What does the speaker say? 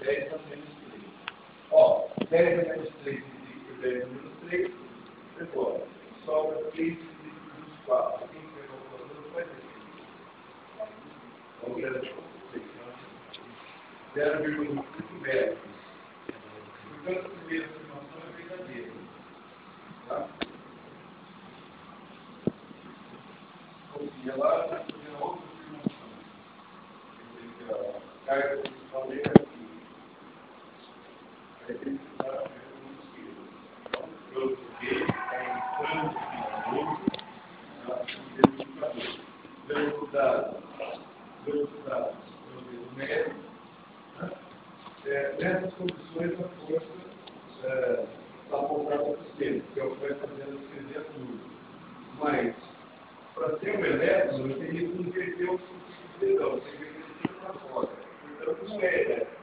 10 a menos 3. Ó, 10 a menos 3 dividido por 10 a menos 3, depois, sobra 3 dividido por 4. Quem pegou o calculador vai ter que. Vamos ver a 0,5 metros. Portanto, a primeira afirmação é verdadeira. Tá? Ou seja, lá está fazendo outra afirmação. A carga principal dele é aqui. Aí tem que usar a pergunta esquerda. Então, eu troquei, está entrando aqui no identificador. Velocidade do médio. Nessas condições, a força está apontada para o centro, que é o que vai fazendo acender a luz. Mas, para ter um elétron, eu teria que inverter o fluxo de dedão, eu teria que inverter para fora. Portanto, não é elétrico.